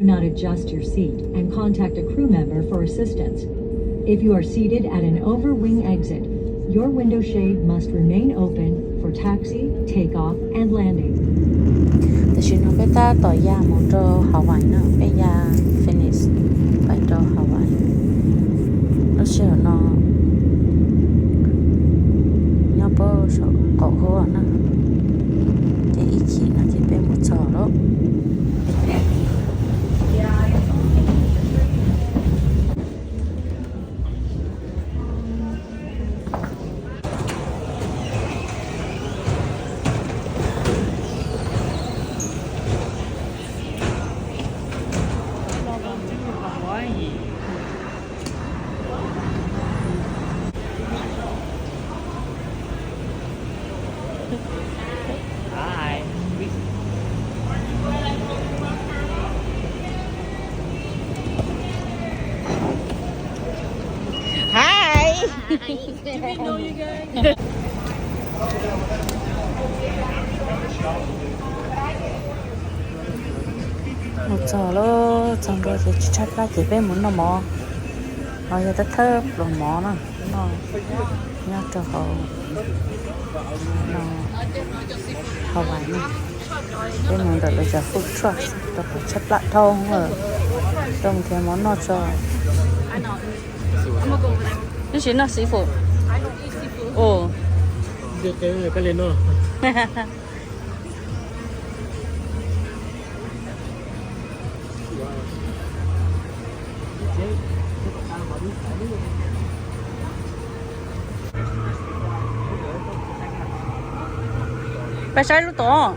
Do not adjust your seat and contact a crew member for assistance. If you are seated at an overwing exit, your window shade must remain open for taxi, takeoff, and landing. Tại vì nó bây ta tỏ ra một trò Hawaii nữa, bây giờ finish phải trò Hawaii. Nó sẽ nó bơ sợ cổ hoa nữa. Cái ý chí nó chỉ bên một trò đó. Hi. Didn't know you guys. Một trò đó trong đó thì chắc là chỉ bên muốn nó mò nó giờ tất thớp rồi mò nó nhớ cho họ nó Hawaii này bên mình đợi là giờ food truck tôi phải chấp lại thôi rồi trong cái món nó cho cái gì nó sĩ phụ ồ Được cái lên nó. phải sai lúc đó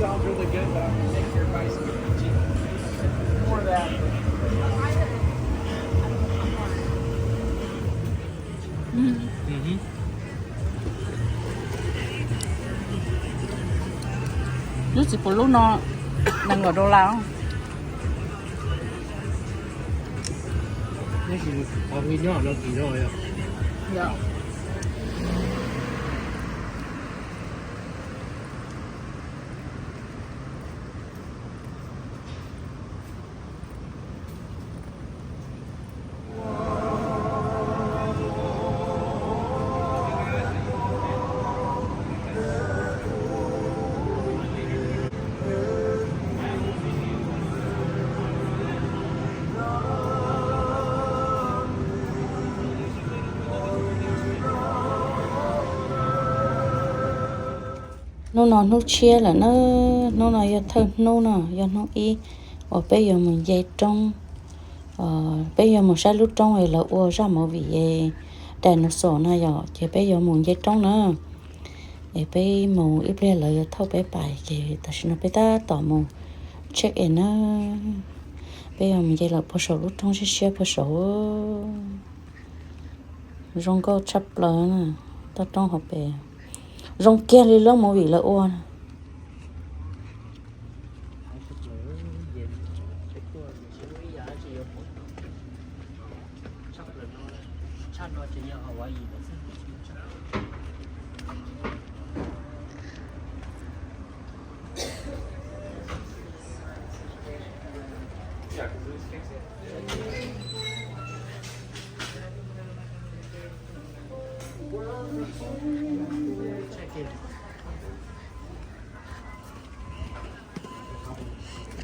Sounds really good, but I'm gonna take your advice and get more of that. nó chỉ một lúc nó đang ở đâu lao Nó chỉ có cái nhỏ nó kỳ rồi à. dạ nó chia là nó giờ thơm nó giờ nó ý ở bây giờ mình dây trong bây giờ mình sai lúc trong rồi là ua ra một vị đèn nó sổ này giờ chỉ bây giờ mình dây trong nữa để bây mình ít lên là giờ thâu bé bài thì tại sao nó bây ta tỏ mình check in nó bây giờ mình dây là bao số lúc trong sẽ share bao số rong câu chấp lỡ nè ta trong học bè rong kia đi lắm một vị là ua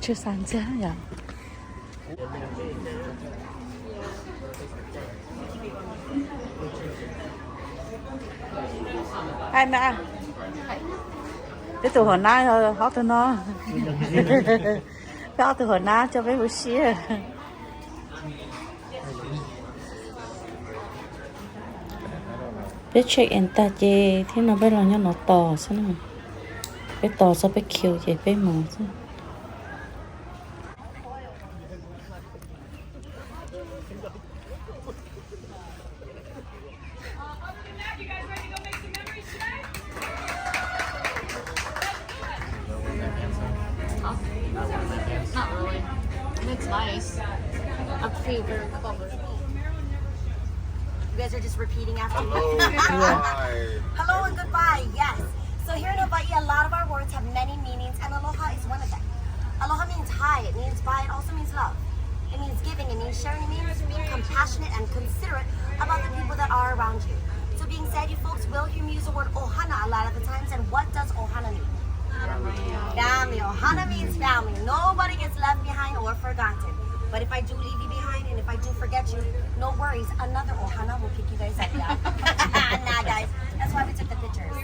chưa sáng chưa nhỉ ai mà cái tủ hồi nay thôi hót tụi nó cái tủ hồi nay cho mấy buổi xía biết check in ta chê thế nào bây giờ nó to sao nào biết to sao biết kêu chê biết mỏ sao Not really. It's nice. I feel very covered. You guys are just repeating after me. Hi. Hello and goodbye. Yes. compassionate and considerate about the people that are around you. So being said, you folks will hear me use the word ohana a lot of the times. And what does ohana mean? Family. Ohana means family. Nobody gets left behind or forgotten. But if I do leave you behind and if I do forget you, no worries. Another ohana will pick you guys up. Yeah? Nah, guys. That's why we took the pictures.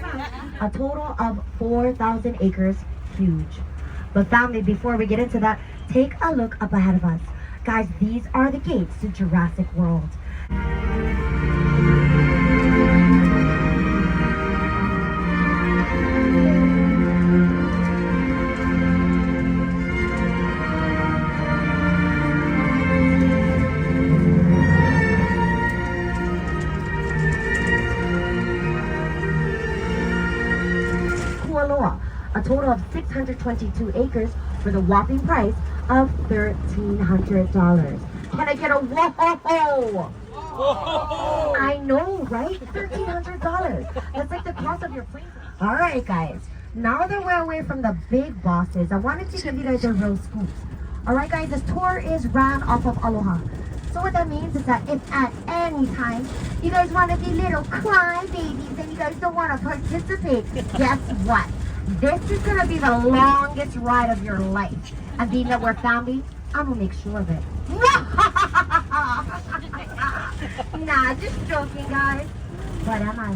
A total of 4,000 acres. Huge. But family, before we get into that, take a look up ahead of us. Guys, these are the gates to Jurassic World. Kualoa, a total of 622 acres for the whopping price of $1,300. Can I get a whoa? I know, right? $1,300. That's like the cost of your plane. All right, guys. Now that we're away from the big bosses, I wanted to give you guys a real scoop. All right, guys. This tour is ran off of Aloha. So what that means is that if at any time you guys want to be little cry babies and you guys don't want to participate, guess what? This is going to be the longest ride of your life. And being that we're family, I'm going to make sure of it. Nah, just joking, guys. But am I?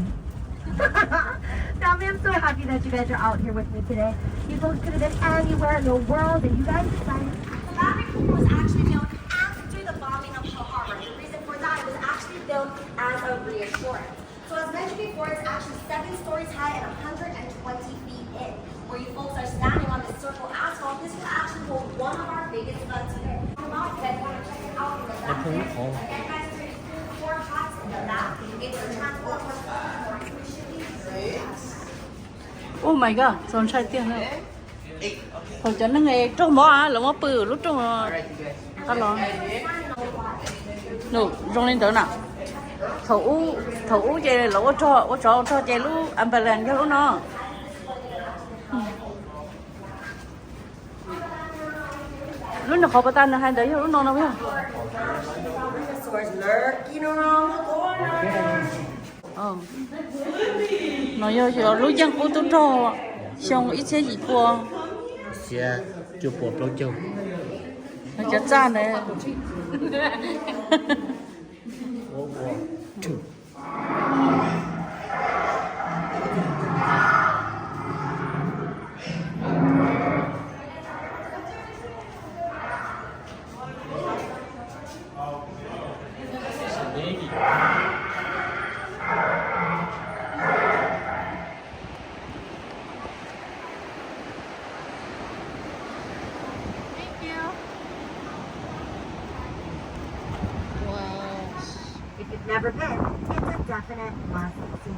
Family, I'm so happy that you guys are out here with me today. You folks could have been anywhere in the world, and you guys decided. Fabric was actually built after the bombing of Pearl Harbor. The reason for that, it was actually built as a reassurance. So as mentioned before, it's actually 7 stories high and 120 feet in. Where you folks are standing on this circle asphalt, this will actually hold one of our biggest floods today. Come on, you guys want to check it out in the back there. Again, guys, there's 4 tracks in the back. It's a transport for Oh my god, son trai tiền đâu. Hồi cho nó nghe trong mỏ à, là mỏ bự lúc trong ta lo. Nụ, rong lên tới nào. Thủ chơi là cho chơi lúc ăn bè làng cho lúc nó. Lúc nào khó bắt tan là hai đấy lúc nó đâu biết không? Nó giờ lúc dân cô tôi cho xong ít xe gì qua xe chụp bộ đâu chụp nó chặt ra này Never been. It's a definite must see.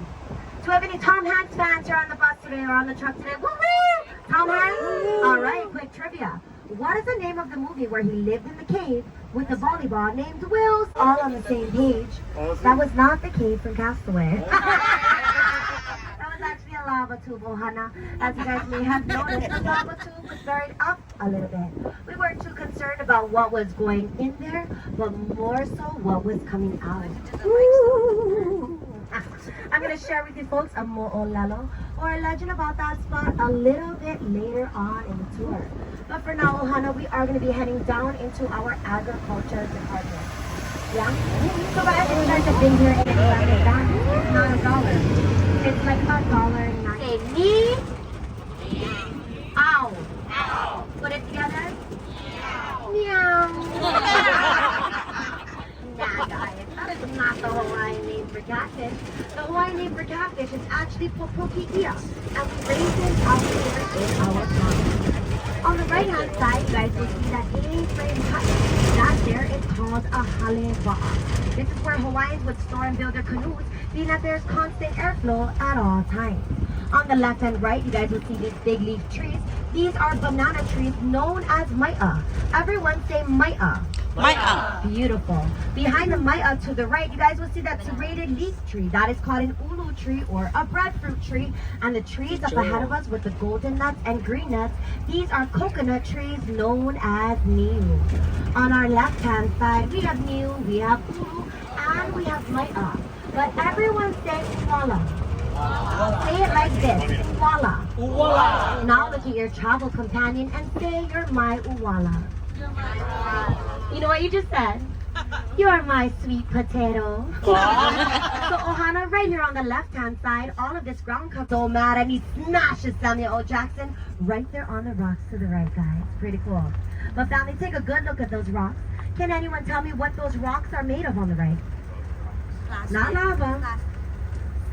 Do we have any Tom Hanks fans here on the bus today or on the truck today? Woo-hoo! Tom Hanks? All right, quick trivia. What is the name of the movie where he lived in the cave with the volleyball named Wills? All on the same page. That was not the cave from Castaway. That was actually a lava tube, Ohana. As you guys may have noticed, the lava tube was buried up a little bit. We weren't too concerned about what was going in there, but more so what was coming out. Ooh. I'm going to share with you folks a mo'olelo, or a legend about that spot, a little bit later on in the tour. But for now, Ohana, we are going to be heading down into our agriculture department. Yeah? So for any of you guys have been here and expected that, it's not $1. It's like $1.90. Say me. Ow. Ow. Put it together. Meow. Nah, guys, that is not the Hawaiian name for catfish. The Hawaiian name for catfish is actually popoki'ia, and we raise it out here in our pond. On the right-hand side, you guys will see that A-frame hut. That there is called a halewa'a. This is where Hawaiians would store and build their canoes, being that there's constant airflow at all times. On the left and right, you guys will see these big leaf trees. These are banana trees known as mai'a. Everyone say mai'a. Maya. Beautiful. Behind the Maya to the right, you guys will see that serrated leaf tree. That is called an ulu tree or a breadfruit tree. And the trees up ahead of us with the golden nuts and green nuts, these are coconut trees known as niu. On our left-hand side, we have niu, we have ulu, and we have Maya. But everyone say uwala. Say it like this, uwala. Uwala. Now look at your travel companion and say, you're my uwala. You know what you just said? You're my sweet potato. So Ohana, right here on the left-hand side, all of this ground cover so mad and he smashes Samuel L. Jackson right there on the rocks to the right, guys. Pretty cool. But family, take a good look at those rocks. Can anyone tell me what those rocks are made of on the right? Not lava.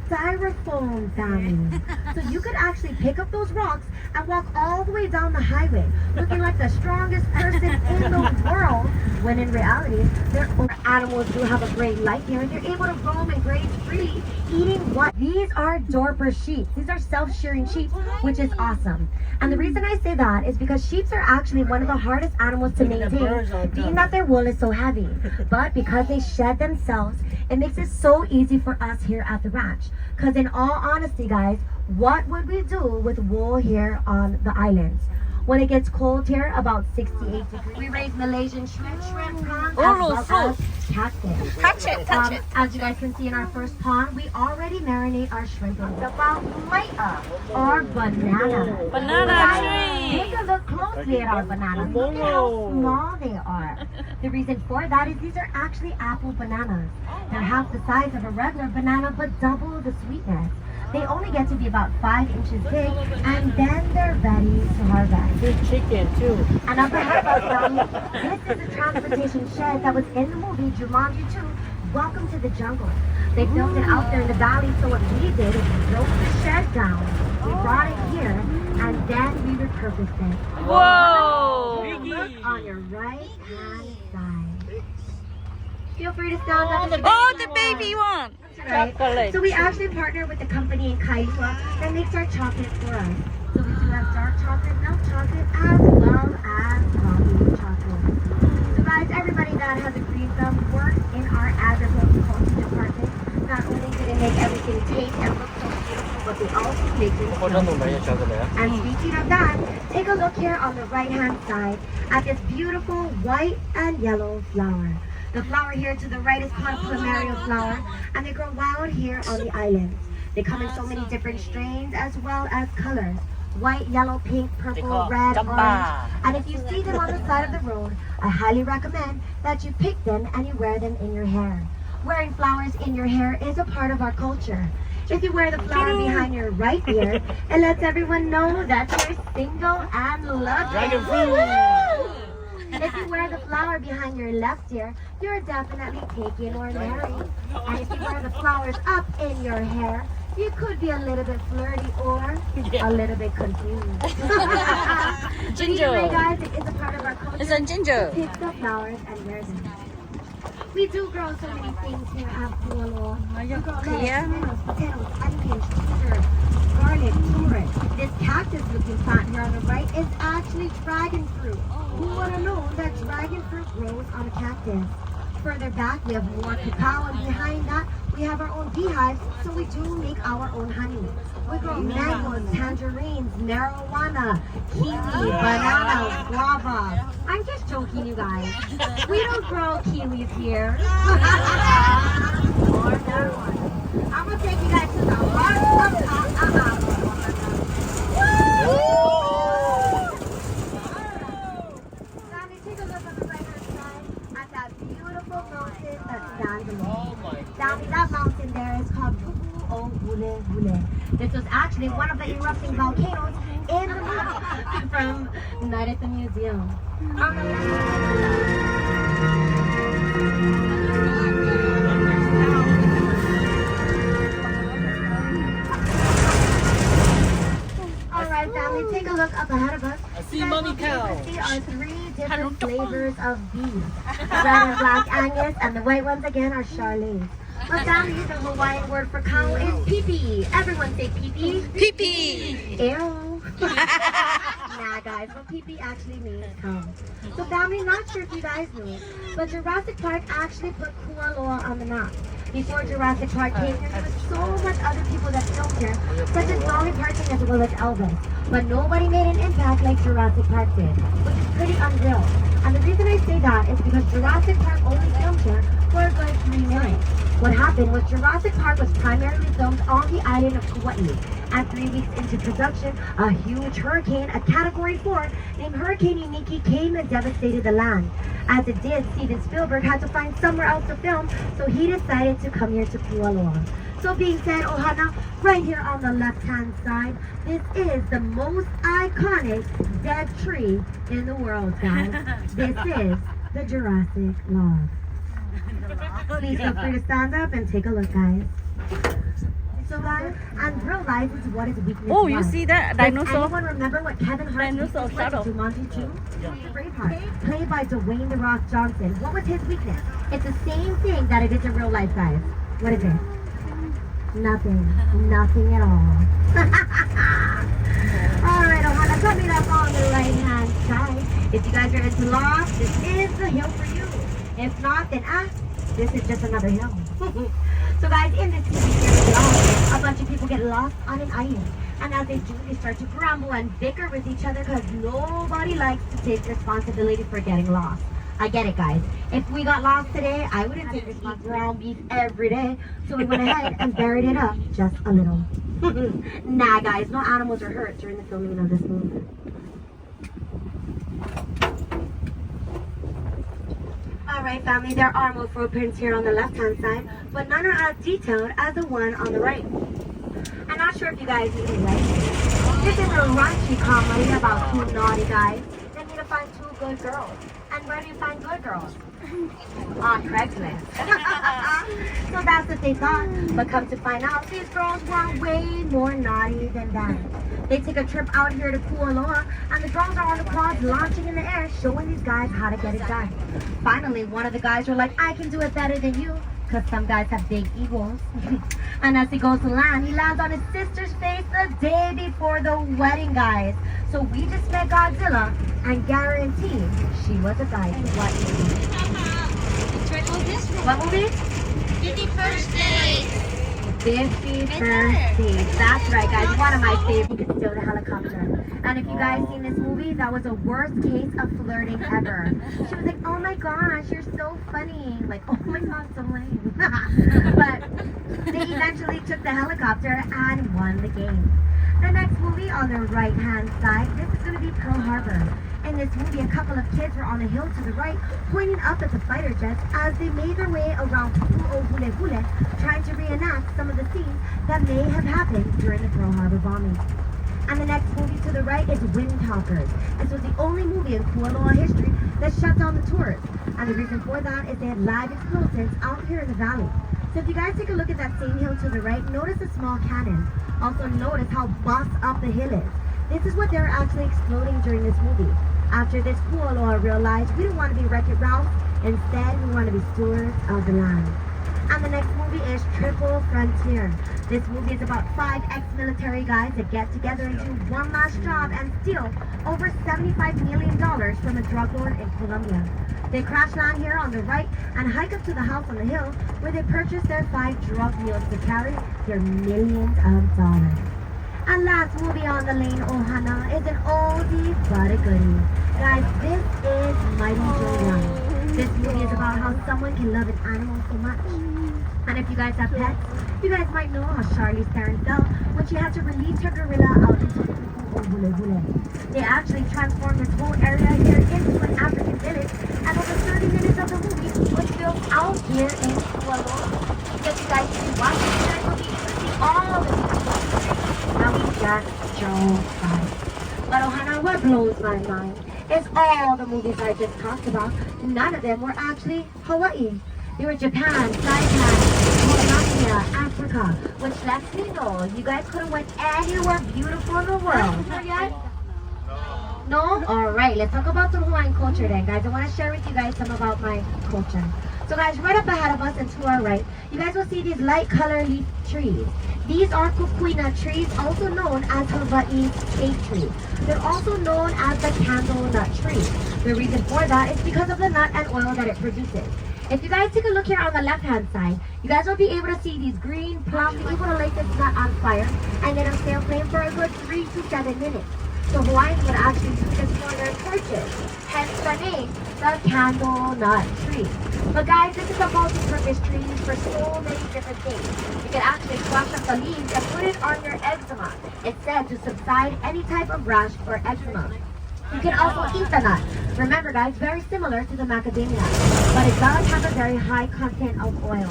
Styrofoam, family. So you could actually pick up those rocks and walk all the way down the highway looking like the strongest person in the world, when in reality, their animals do have a great life here and they're able to roam and graze freely, eating what? These are Dorper sheep. These are self-shearing sheep, which is awesome. And the reason I say that is because sheep are actually one of the hardest animals to maintain, being that their wool is so heavy. But because they shed themselves, it makes it so easy for us here at the ranch. Because in all honesty, guys, what would we do with wool here on the islands? When it gets cold here, about 68 degrees, we raise Malaysian shrimp, prawns, as well as catfish. Touch it. As you guys can see in our first pond, we already marinate our shrimp in about maya or banana. Banana Guys, tree. take a look closely at our bananas. Look at how small they are. The reason for that is these are actually apple bananas. They're half the size of a regular banana, but double the sweetness. They only get to be about 5 inches big, and then they're ready to harvest. There's chicken too. And up ahead of us, family, this is a transportation shed that was in the movie Jumanji 2, Welcome to the Jungle. They built it out there in the valley, so what we did is we broke the shed down, we brought it here, and then we repurposed it. Whoa. Look on your right-hand side. Feel free to stand up. Oh, the baby one. Right. So we actually partner with the company in Kailua that makes our chocolate for us. So we do have dark chocolate, milk chocolate, as well as coffee chocolate. So guys, everybody that has a green thumb works in our agriculture department. Not only do they make everything taste and look so beautiful, but they also make it delicious. And speaking of that, take a look here on the right-hand side at this beautiful white and yellow flower. The flower here to the right is called plumeria flower, and they grow wild here on the islands. They come in so many different strains as well as colors. White, yellow, pink, purple, red, orange. And if you see them on the side of the road, I highly recommend that you pick them and you wear them in your hair. Wearing flowers in your hair is a part of our culture. If you wear the flower behind your right ear, it lets everyone know that you're single and lucky. Dragon fruit. If you wear the flower behind your left ear, you're definitely taken or married. And if you wear the flowers up in your hair, you could be a little bit flirty or a little bit confused. Ginger. Anyway, guys, it is a part of our culture. It's a ginger. to pick the flowers and wear them. We do grow so many things here at Pualo. We grow lettuce, tomatoes, potatoes, onions, ginger, garlic, turmeric. This cactus-looking plant here on the right is actually dragon fruit. Who would have known that dragon fruit grows on a cactus? Further back, we have more cacao, and behind that, we have our own beehives, so we do make our own honey. We grow mangoes, tangerines, marijuana, kiwi, bananas, guava. I'm just joking, you guys. We don't grow kiwis here. Or marijuana. I'm gonna take you guys to the heart of Sammy, take a look on the right-hand side at that beautiful mountain that stands alone. Sammy, that mountain there is called Pupu o Hule Hule. This was actually one of the erupting volcanoes in the movie from Night at the Museum. On the Alright, family, take a look up ahead of us. I see mommy cow. See our 3 different flavors of beef. Red and black Angus, and the white ones again are Charolais. But family, the Hawaiian word for cow is pipi. Everyone say pipi. Pee-pee. Ew. Nah, guys. guys, what PP actually means come. So family, not sure if you guys knew, but Jurassic Park actually put Kualoa on the map. Before Jurassic Park came here, there was so much other people that filmed here, such as Dolly Parton as well as Elvis. But nobody made an impact like Jurassic Park did, which is pretty unreal. And the reason I say that is because Jurassic Park only filmed here for a good 3 minutes. What happened was Jurassic Park was primarily filmed on the island of Kauai. And 3 weeks into production, a huge hurricane, a Category 4, named Hurricane Iniki came and devastated the land. As it did, Steven Spielberg had to find somewhere else to film, so he decided to come here to Kualoa. So being said, Ohana, right here on the left-hand side, this is the most iconic dead tree in the world, guys. This is the Jurassic log. Please feel free to stand up and take a look, guys. So guys, and real life is what his weakness Oh, you was. see that Does dinosaur? anyone remember what Kevin Hart's Dinosaur weakness was shadow. in Jumanji 2? Braveheart, played by Dwayne The Rock Johnson. What was his weakness? It's the same thing that it is in real life, guys. What is it? Nothing. Nothing at all. Alright, Ohana, coming up on the right-hand side. If you guys are into Lost, this is the hill for you. If not, then this is just another hill. So guys, in this TV series, Lost, a bunch of people get lost on an island. And as they do, they start to grumble and bicker with each other because nobody likes to take responsibility for getting lost. I get it, guys. If we got lost today, I wouldn't take this eat ground beef every day. So we went ahead and buried it up just a little. Nah, guys, no animals are hurt during the filming of this movie. Alright, family, there are more footprints here on the left-hand side, but none are as detailed as the one on the right. I'm not sure if you guys knew, right? This is a raunchy comedy about 2 naughty guys that need to find 2 good girls. And where do you find good girls? On Craigslist. So that's what they thought. But come to find out, these girls were way more naughty than that. They take a trip out here to Kualoa, and the girls are on the quads launching in the air, showing these guys how to get it done. Finally, one of the guys were like, I can do it better than you, because some guys have big egos. And as he goes to land, he lands on his sister's face the day before the wedding, guys. So we just met Godzilla, and guarantee she was a guy. What movie? What movie? 51st Day. 51st Dates. That's right, guys. One of my favorites. You could steal the helicopter. And if you guys seen this movie, that was the worst case of flirting ever. She was like, oh my gosh, you're so funny. Like, oh my god, so lame. But they eventually took the helicopter and won the game. The next movie on the right-hand side, this is going to be Pearl Harbor. In this movie, a couple of kids were on a hill to the right, pointing up at the fighter jets as they made their way around Pu'uhulehule, trying to reenact some of the scenes that may have happened during the Pearl Harbor bombing. And the next movie to the right is Windtalkers. This was the only movie in Kualoa history that shut down the tours. And the reason for that is they had live explosives out here in the valley. So if you guys take a look at that same hill to the right, notice the small cannon. Also notice how bossed up the hill is. This is what they're actually exploding during this movie. After this, Kualoa realized we don't want to be Wreck-It Ralph. Instead, we want to be stewards of the land. And the next movie is Triple Frontier. This movie is about 5 ex-military guys that get together and do one last job and steal over $75 million from a drug lord in Colombia. They crash land here on the right and hike up to the house on the hill where they purchase their 5 drug mules to carry their millions of dollars. And last movie on the lane, Ohana, is an oldie but a goodie. Guys, this is Mighty Joe Young. This movie is about how someone can love an animal so much. And if you guys have pets, you guys might know how Charlize Theron felt when she had to release her gorilla out into Pu'uhulehule. They actually transformed this whole area here into an African village, and over 30 minutes of the movie was filmed out here in Kualoa. So if you guys can watch it, you guys will be able to see all the beautiful things. Now we just drove by. But Ohana, what blows my mind is all the movies I just talked about, none of them were actually Hawaii. They were Japan, Thailand, Colombia, Africa, which lets me know you guys could have went anywhere beautiful in the world. Yet? No? Alright, let's talk about some Hawaiian culture then, guys. I want to share with you guys some about my culture. So guys, right up ahead of us and to our right, you guys will see these light color leaf trees. These are kukuina trees, also known as Hawaii's shade tree. They're also known as the candle nut tree. The reason for that is because of the nut and oil that it produces. If you guys take a look here on the left-hand side, you guys will be able to see these green plums able to light this nut on fire and let them stay aflame for a good 3 to 7 minutes. So Hawaiians would actually use this for their torches, hence the name, the candle nut tree. But guys, this is a multi-purpose tree used for so many different things. You can actually crush up the leaves and put it on your eczema. It's said to subside any type of rash or eczema. You can also eat the nut. Remember guys, very similar to the macadamia nut, but it does have a very high content of oil.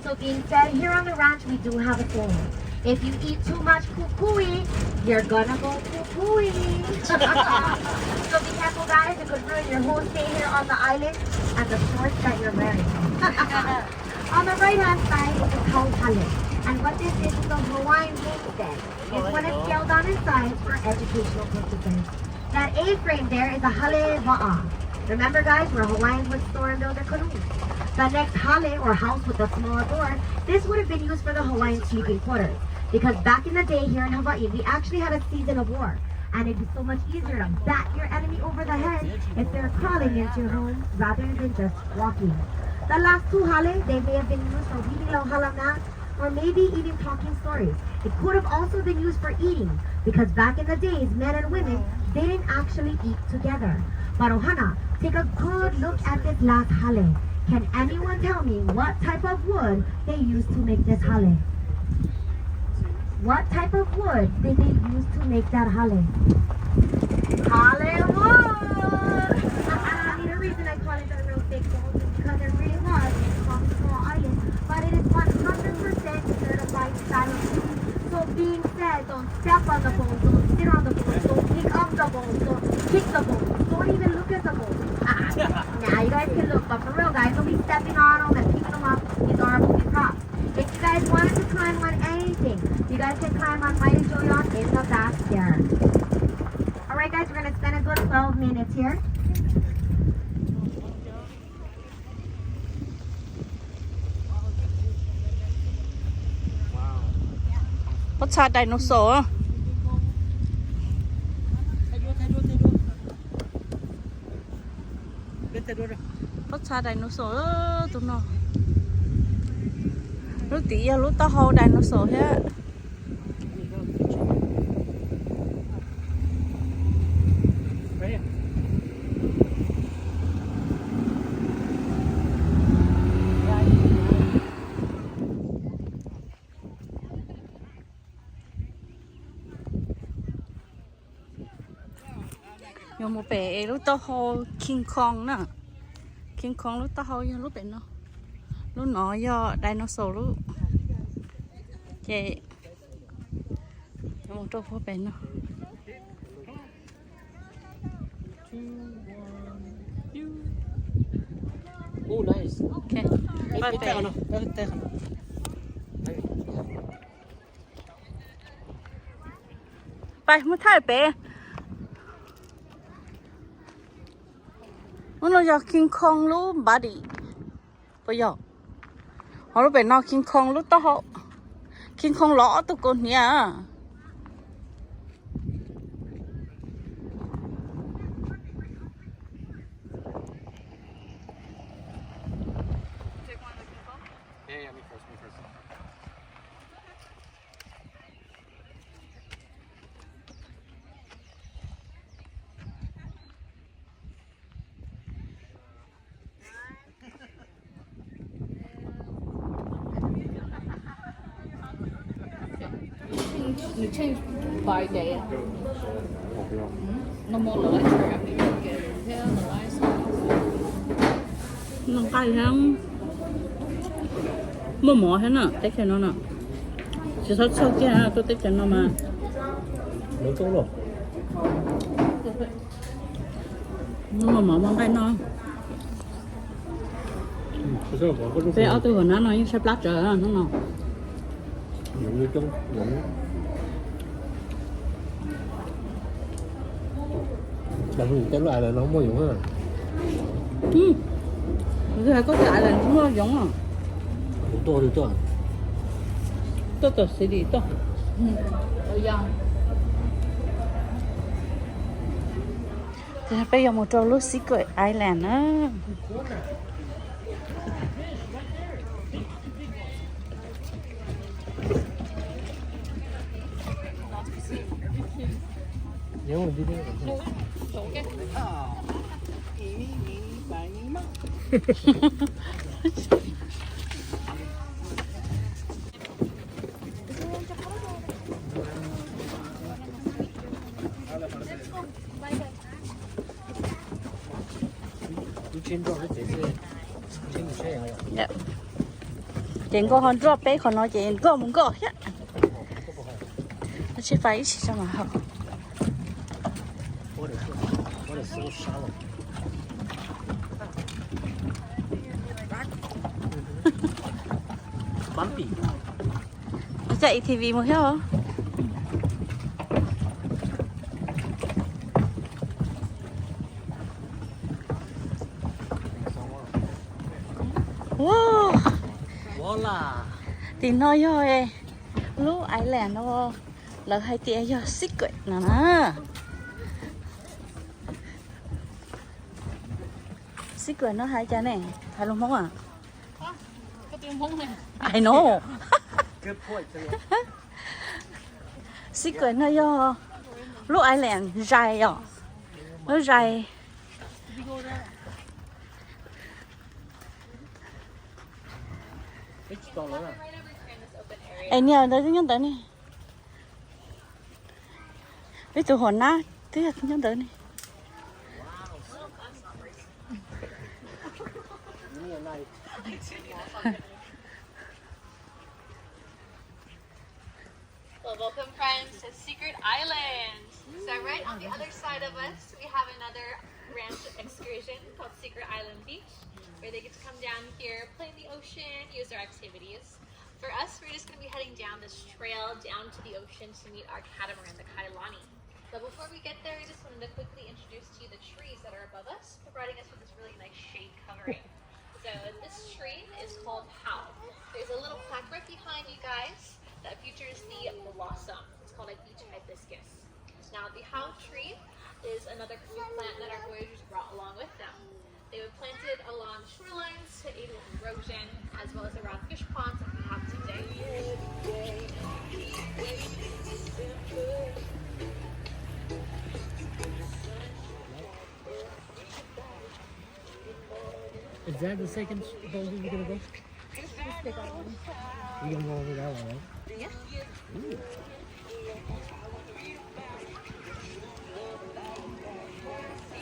So being said, here on the ranch we do have a saying. If you eat too much kukui, you're gonna go kukui. So be careful guys, it could ruin your whole stay here on the island and the shorts that you're wearing. On the right hand side is the called hale. And what this is a Hawaiian homestead. It's when it's scaled down in size for educational purposes. That A-frame there is a hale va'a. Remember guys, where Hawaiians would store and build their canoes. The next hale, or house with a small door, this would have been used for the Hawaiian sleeping quarters. Because back in the day here in Hawaii, we actually had a season of war. And it'd be so much easier to bat your enemy over the head if they're crawling into your home rather than just walking. The last two hale, they may have been used for weaving lauhala mats or maybe even talking stories. It could have also been used for eating because back in the days, men and women, they didn't actually eat together. But Ohana, take a good look at this last hale. Can anyone tell me what type of wood they used to make this hale? What type of wood did they use to make that hale? Hale wood! The reason I call it a real big bowl is because it really was from a small island, but it is 100% certified style. So being said, don't step on the bones, don't sit on the bones, don't pick up the bones, don't kick the bones, don't even look at the bones. Now you guys can look, but for real guys, don't be stepping on them and picking them up. These are movie props. If you guys wanted to climb on anything, you guys can climb on Mighty Joyon in the back there. Alright guys, we're going to spend a good 12 minutes here. What's that dinosaur? What's that dinosaur? Tụi nó. Lúc tí giờ lúc tao hô dinosaur hết. Right here. Nhiều một bể lúc tao hô King Kong nè. King Kong lúc tao hô giờ lúc bể nó. Lúc nó do dinosaur lúc. Chị. Một trâu phố bể nó. Oh, nice. Ok. Bye bye. Bye, muốn thay bể. Nó giờ King Kong luôn bà đi. Bây giờ họ lúc bé nào King Kong lúc tao họ King Kong lõ tụi con nha. Yeah, me first, me first. You change by day. No more electric. You get repair the lights. Nó cay lắm. Mua mỏ hết nè, tết cho nó nè. Chỉ sót sót kia tôi tết cho nó mà. Nấu tốt rồi. Mua mỏ mong cái nó. Thế ở tôi hồi nó nói sắp lát rồi nó nè. Giống như trong giống đừng cái loại này nó không có dụng á. Cái này có cái island chúng nó giống à? Được. Tốt sẽ đi tốt. Thì bây giờ một trò lúc Secret Island á. Nếu mà đi đây Dạ. Chị có hòn drop bé còn nói chị có muốn có hết. Nó chỉ phải sao mà học.我得搜杀了。斑比， Chạy thì vì một hết hả? Wow, 我啦， thì nói rồi, lúc Island nó là hai tia do secret nè nè. Secret nó hai cha này, hai lông móng à? Có tiếng mông này. I know. Good point. Secret nó do lúc Island dài à, nó dài. Ít to lớn à? Em nhờ tới nhắn tới này. Biết tụi hồn á, thứ nhất nhắn tới này. Well, welcome friends to Secret Island. So right on the other side of us, we have another ranch excursion called Secret Island Beach, where they get to come down here, play in the ocean, use their activities. For us, we're just going to be heading down this trail down to the ocean to meet our catamaran, the Kailani. But before we get there, I just wanted to quickly introduce to you the trees that are above us, providing us with this really nice shade covering. So this tree is called How. There's a little plaque right behind you guys that features the blossom. It's called a beach hibiscus. Now the How tree is another fruit plant that our voyagers brought along with them. They were planted along shorelines to aid with erosion, as well as around fish ponds that we have today. Is that the second boulder we're gonna go? We're gonna go over that one, right? Yeah. Ooh.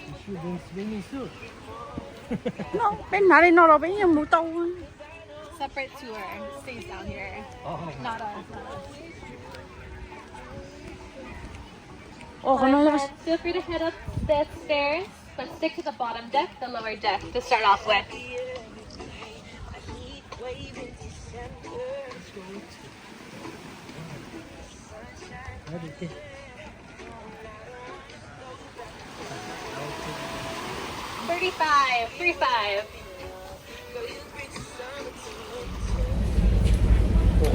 You should bring swimming suit. Nó bên nào đây nó là bên nhà mù tàu. Separate tour stays down here. Oh. Not us. Ồ, con nói Feel free to head up the stairs, but stick to the bottom deck, the lower deck, to start off with. What is it? 35.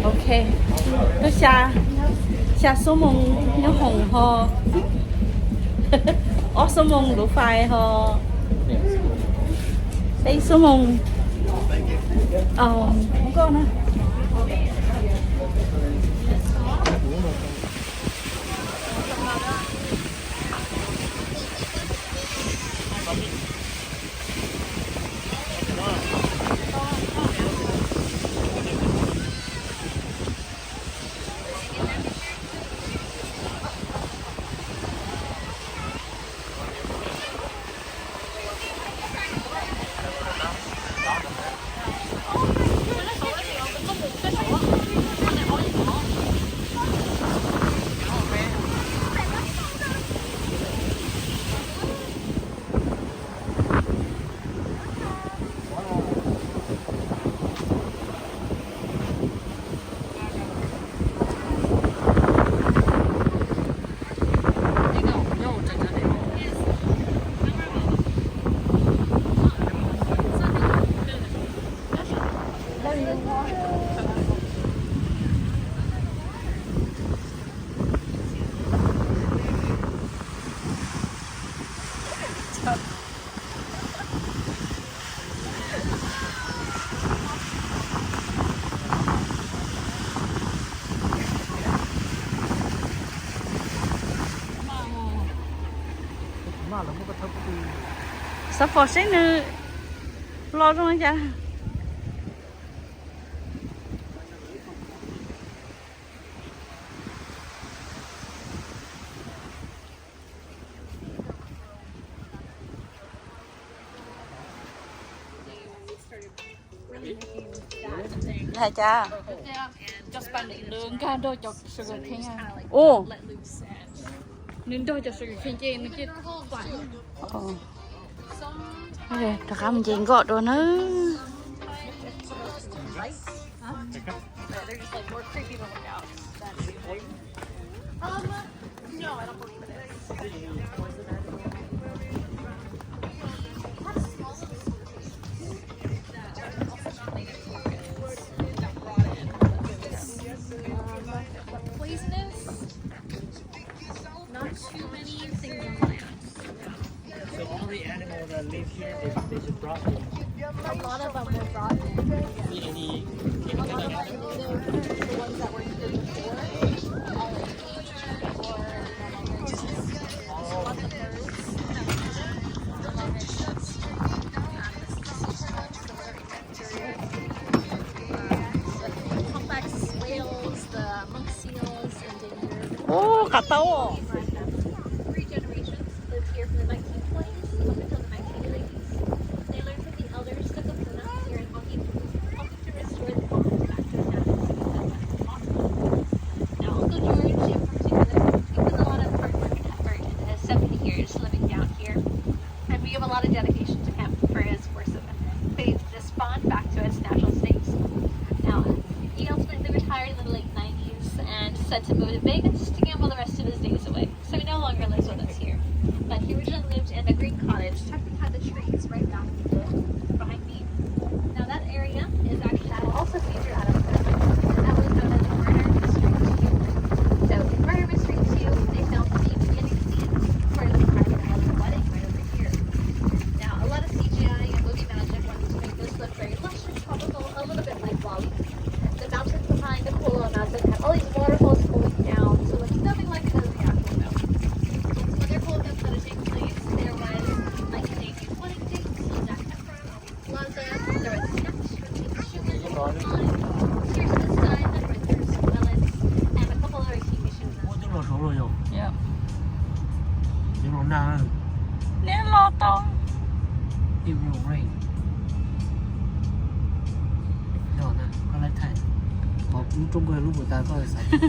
ok. Tôi xa số mông nó hồng ho. Ở số mông đủ phai ho. Đây số mông. Không có nữa. mà nó có thấp thì sắp phò xích nữa lo trong anh cha hai cha Just by nướng ca đôi cho sugar cane ô let loose and nướng đôi cho sugar cane kia nó kia quả okay thật ra mình chỉ gọi đồ nữa they're just like more creepy to look out. No, I don't believe it is. Poisonous. Not too many things on plants. so all the animals that live here, they just brought them. A lot of them were brought in. See any A lot of like the ones that were here before, all like aged or lots of birds. The complex whales, the monk seals, endangered. โอ้กระเต้า Three generations lived here from the 1920s up until the 1980s. They learned from the elders to Kapuna here in Hockey to restore the pond back to its natural state as possible. Now, Uncle George and he put a lot of hard work and effort into his 70 years living down here, and we give a lot of dedication to him for his force of faith this pond back to its natural state. Now, he ultimately retired in the late 90s and set to move to Vegas to gamble the rest of his days away, so he no longer lives with us here. But he originally lived in the green cottage tucked behind the trees right back behind me. Now that area is actually also featured out of film, and that was known as Murder Mystery 2. So in Murder Mystery 2, they filmed the beginning scene for the private island wedding right over here. Now a lot of CGI and movie magic wanted to make this look very lush and tropical, a little bit like Wall-E. The mountains behind the Kula Mountain have all these waterfalls flowing down, so it's nothing like it does in the actual film. Some other cool events that have taken place, there was like a Daisy wedding date, so Jack Efron, Plaza, there was a sketch with James Schumann, Here's the Sun, the Renters, Melons, and a couple other TV shows. Ủa, chúng lột sổ rồi không? dạ Chúng lột nào? nè lo tao It will rain. Đó nè, có lấy thành. Một Trung Quốc lúc người ta có sạch.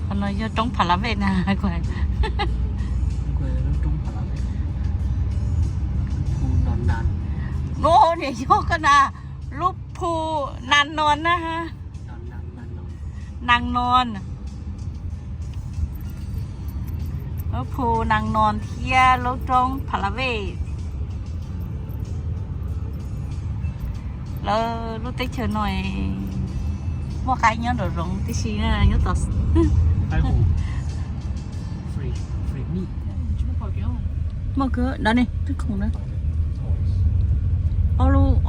còn nói cho trong phải là về nè quay Trung Quốc lúc Trung phải làm vậy. Phù nòn nàn. โน่เนี่ยโยกกันนะลูกภูนานนอนนะฮะ Nòn nàn nàn nòn. นางนอนลูกภูนางนอนเที่ยลูกตรงพาราเวแล้วลูกติ๊กเชิญหน่อยว่าใครย้อนโดดลงที่ชี้นะย้อนต่อ Phái hủ. Free. Free meat. มาเกอđó này thức khủng đấy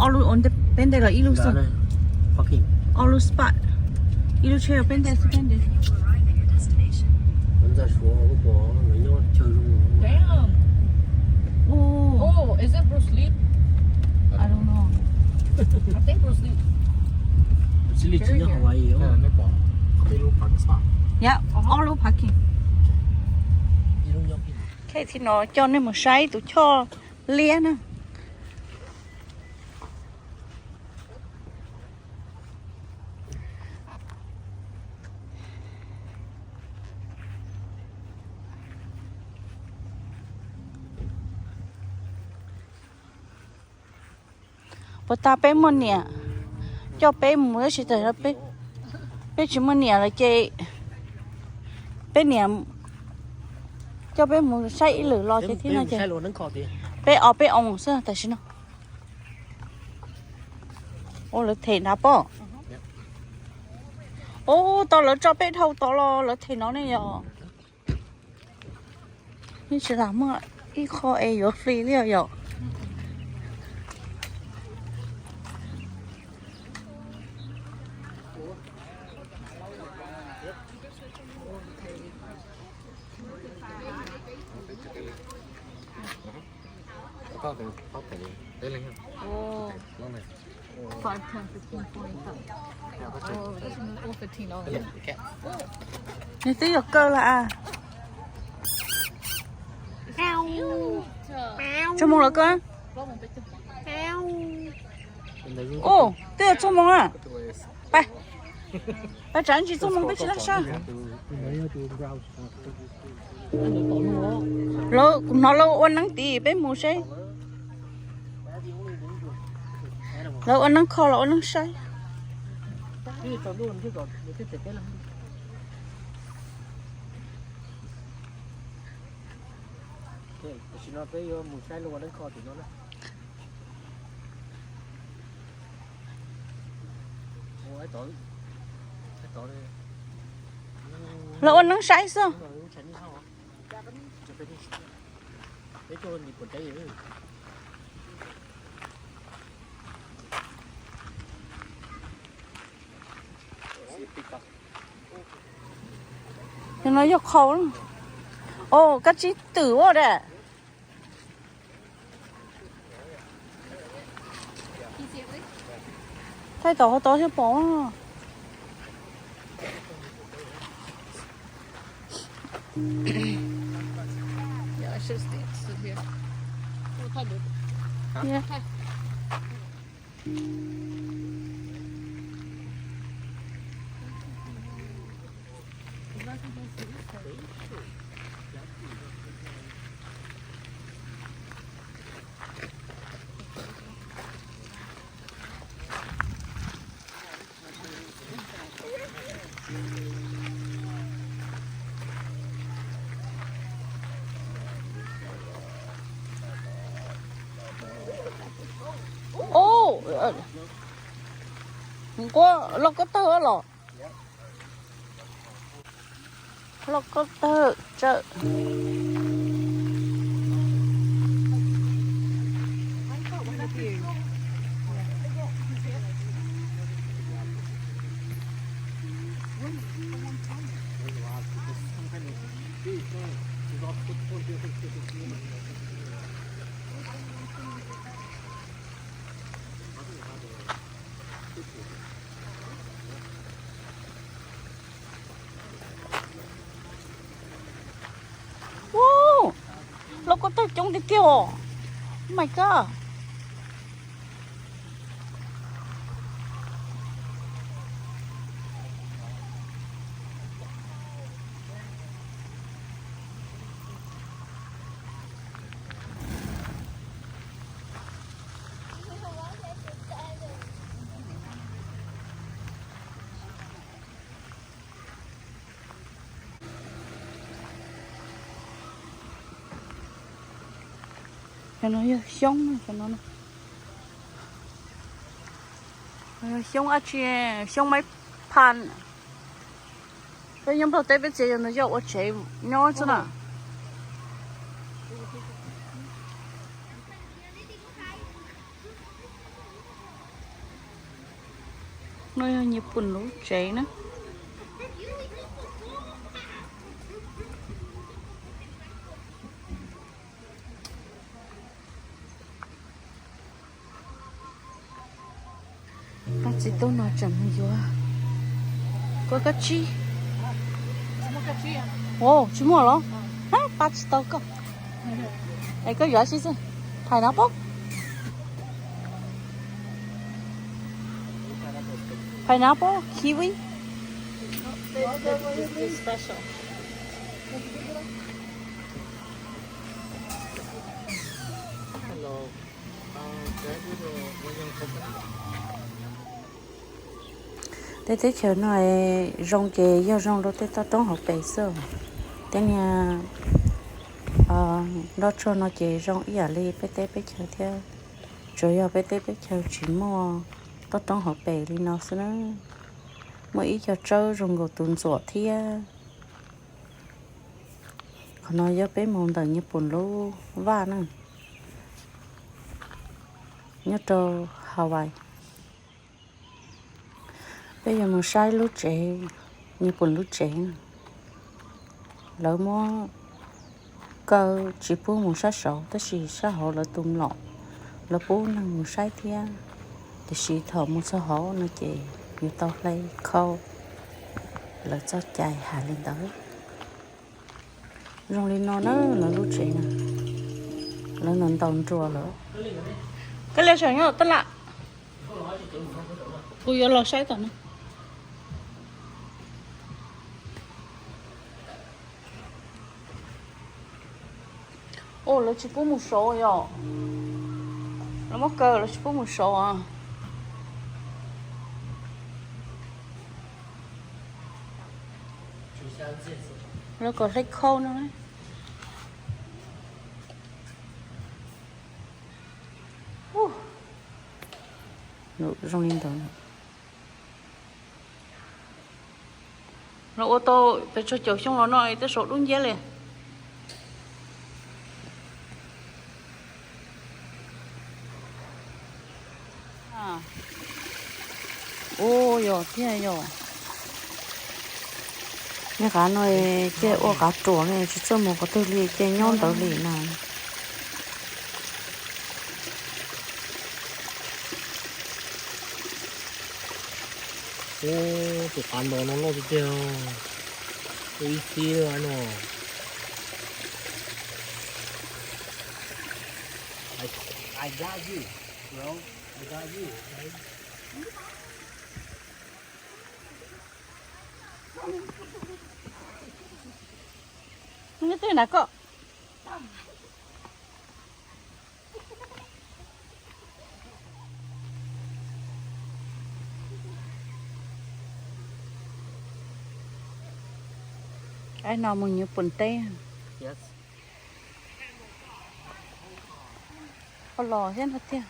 alu on the bên đây là ilu Đó sông đây. Fucking. alu spot ilu trail bên đây Vẫn ra xuống có bỏ lấy nhau chơi luôn. Damn. oh Oh, is it Bruce Lee? I don't know I think Bruce Lee. Chỉ lý chính là Hawaii đó. yeah alu parking Đi đâu nhau kìa. cái thì nó cho nên một sai tụi cho lia nè bữa ta bé một nè cho bé mới chỉ tới là bé chỉ một nè là chị bé nè cho bé một say lử lo chị thế nào chị Sai luôn nó cọ thì. bé ông sao tại sao nó ô lỡ thể nào bỏ ô tao lỡ cho bé thâu tao lo lỡ thể nó này rồi như chỉ làm mà ít kho e rồi free liền rồi có cái có thể đấy là nhá Oh, con này 5, 10, 15, 20. theo có thể Oh, that's all 15 dollars. cái kẹt Này tí được cơ là à. Cho mong là cơ. bên đấy Ồ, tí được cho mong à. Bay. Bay tránh chỉ cho mong bay chỉ là sao. Lâu nó lâu ăn nắng tí bay mù say. Lâu ăn nắng kho lâu ăn nắng say. cái cho luôn chứ còn cái tết lắm cái chỉ nó tới một cái luôn đấy kho thì nó ôi tối đây Lâu ăn nắng say sao? để cho đi của trái vậy Thì nó vô khâu lắm. Ồ, các chị tử quá đấy. Thay tổ cho bố. Yeah, I should sit here. Oh,太多。 Yeah. Ô, có lộc có tơ rồi. Lộc có tơ chợ. Wow, lộc có tơ trong đi kêu. Oh my god. Cho nó sống cho nó sống ở trên sống mấy pan bây giờ bảo tới bây giờ nó cho ở chế nhau chứ nào nó nhịp bùn lú chế nữa bác sĩ tôi nói chậm nhiều à có cái chi ồ chú mua lo hả bác sĩ tôi có ấy có giỏi gì thầy nó bốc pineapple kiwi Special. hello cái thế chiều này rong kề do rong đó tao trống học bể sơ thế nhà đó cho nó kề rong ý à li bé chiều theo rồi giờ bé chiều chỉ mua tao trống học bể li nó xí nữa mỗi ý cho trâu rong gồ tuần ruột thì còn nói giờ bé mong đợi như buồn lú va nữa nhớ trâu Hawaii bây giờ mình sai lúa trẻ như buồn lúa trẻ lỡ mua cơ chỉ bố một sát sầu tất sĩ sát họ là tùm lọ là bố năng một sai thia thì sĩ thọ một số họ nó chỉ nhiều tao lấy khâu là cho chạy hạ lên tới rong lên nó là lúc chị nè là nằm tàu chùa nữa cái lẽ sáng nhở tất lạ cô yêu lo sai tao nè ô là chỉ có một số rồi nó mắc cờ là chỉ có một số à nó còn lấy khô nữa đấy nó rong lên tới nó ô tô phải cho chỗ xong nó nói tới số đúng giá liền à ô yo thế yo nghe cả nói cái ô cả chùa này chỉ cho một cái tư liệu cái nhon tới lì nào ô tụi ăn đồ nó lo cái ý xí rồi nó I got you bro I got you right? như thế nào cọ ai nào mình như bún tê Yes có lò hết hết tiền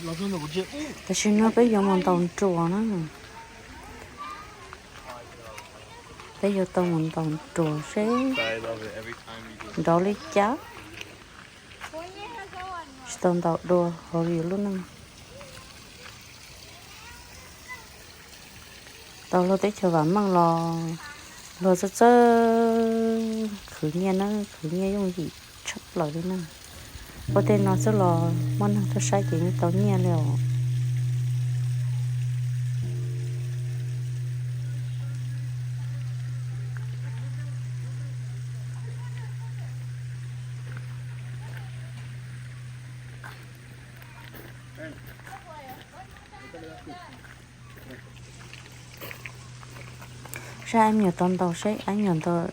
nó真的不接但是nó bây giờ mình tàu chùa nó bây giờ tàu mình tàu chùa sẽ đó lấy cháo tàu tàu đùa họ gì luôn nè tàu lo tới chờ vắng mang lo cho khử nghe nó khử nghe dùng gì chấp lại đi nè có thể nó sẽ lo món hàng tôi sai thì tàu nghe liệu sao em nhiều tông tàu sẽ anh nhận tàu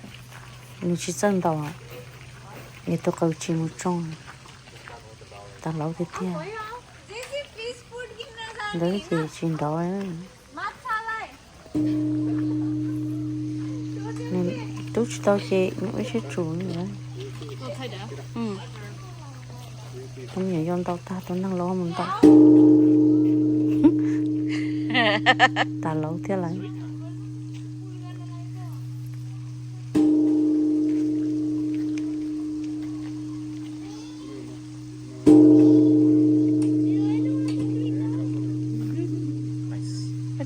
mình chỉ chân tàu à nhiều tàu cầu chỉ một trong tàu lâu thế kia đấy thì chuyện đó ấy nên tôi chỉ tao chị những cái chủ nữa không nhớ yon tao ta tôi đang lo mình tao ta lâu thế lại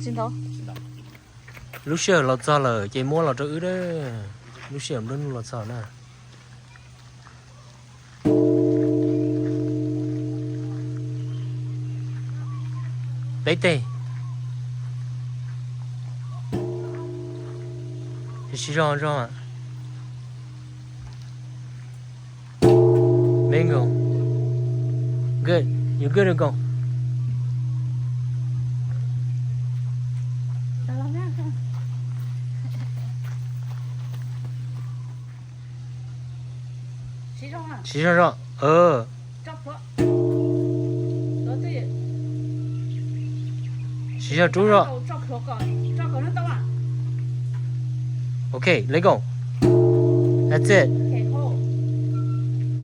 xin đâu lúc xưa là cho là chị mua là cho ứ đấy lúc xưa luôn là sao nè đấy tê chị rong à bingo good you good to go chỉ cho chỉ cho chú rồi okay let's go that's it